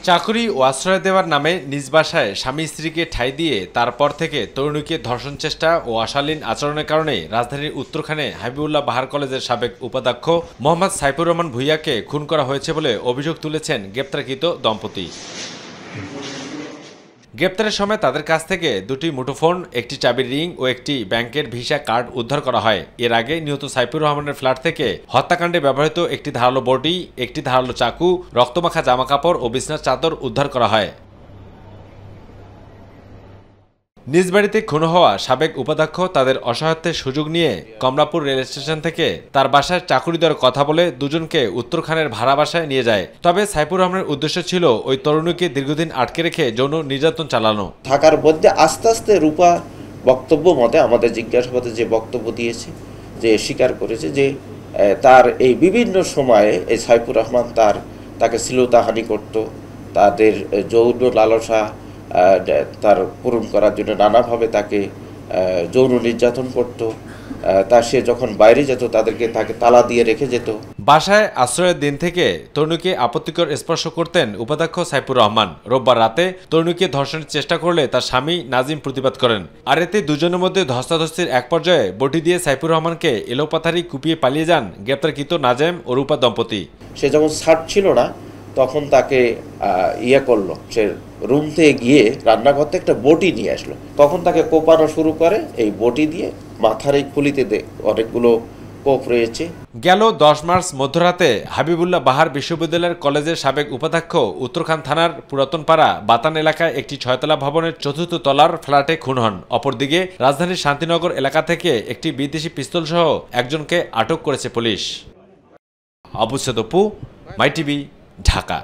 চাকরি ও আশ্রয় দেওয়ার নামে নিজ বাসায় স্বামী স্ত্রীকে ঠাঁই দিয়ে তারপর থেকে তরুণীকে ধর্ষণ চেষ্টা ও অশালীন আচরণের কারণে রাজধানীর উত্তরখানে হাবিবুল্লাহ বাহার কলেজের সাবেক উপাধ্যক্ষ মোহাম্মদ সাইফুর রহমান ভূঁইয়াকে খুন করা হয়েছে বলে অভিযোগ তুলেছেন গ্রেপ্তারকৃত দম্পতি। গ্রেপ্তারের সময় তাদের কাছ থেকে দুটি মুঠোফোন, একটি চাবির রিং ও একটি ব্যাংকের ভিসা কার্ড উদ্ধার করা হয়। এর আগে নিহত সাইফুর রহমানের ফ্ল্যাট থেকে হত্যাকাণ্ডে ব্যবহৃত একটি ধারালো বডি, একটি ধারালো চাকু, রক্তমাখা জামাকাপড় ও বিছনার চাদর উদ্ধার করা হয়। নিজ বাড়িতে খুন হওয়া সাবেক উপাধ্যক্ষ তাদের অসহায়ত্বের সুযোগ নিয়ে কমলাপুর রেল স্টেশন থেকে তার বাসায় চাকুরি দেওয়ার কথা বলে দুজনকে উত্তরখানের ভাড়া বাসায় নিয়ে যায়। তবে সাইফুর রহমানের উদ্দেশ্য ছিল ওই তরুণীকে দীর্ঘদিন আটকে রেখে যৌন নির্যাতন চালানো। ঢাকার মধ্যে আস্তে আস্তে রূপা বক্তব্য মতে আমাদের জিজ্ঞাসাবাদে যে বক্তব্য দিয়েছে, যে স্বীকার করেছে যে তার এই বিভিন্ন সময়ে এই সাইফুর রহমান তাকে শ্লীলতাহানি করত, তাদের যৌন লালসা তার পূরণ করার জন্য নানাভাবে তাকে যৌন নির্যাতন করত। সে যখন বাইরে যেত তাকে তালা দিয়ে রেখে যেত। বাসায় আশ্রয়ের দিন থেকে তরুণীকে আপত্তিকর স্পর্শ করতেন উপাধ্যক্ষ সাইফুর রহমান। রোববার রাতে তরুণীকে ধর্ষণের চেষ্টা করলে তার স্বামী নাজিম প্রতিবাদ করেন। আর এতে দুজনের মধ্যে ধস্তাধস্তির এক পর্যায়ে বটি দিয়ে সাইফুর রহমানকে এলোপাথারি কুপিয়ে পালিয়ে যান গ্রেপ্তারকৃত নাজেম ও রূপা দম্পতি। সে যখন ছাড়ছিল না তখন তাকে করলো, সে রুম থেকে গিয়ে রান্নাঘর থেকে একটা বটি নিয়ে আসলো। তখন তাকে কোপানো শুরু করে। এই বটি দিয়ে মাথার এই খুলিতে অনেকগুলো কোপ রয়েছে। গেল 10 মার্চ মধ্যরাতে হাবিবুল্লাহ বাহার বিশ্ববিদ্যালয়ের কলেজের সাবেক উপাধ্যক্ষ উত্তরখান থানার পুরাতনপাড়া বাতান এলাকায় একটি 6তলা ভবনের 4র্থ তলার ফ্ল্যাটে খুন হন। অপরদিকে রাজধানীর শান্তিনগর এলাকা থেকে একটি বিদেশি পিস্তল সহ একজনকে আটক করেছে পুলিশ। আবু সাদ অপু, মাই টিভি, ঢাকা।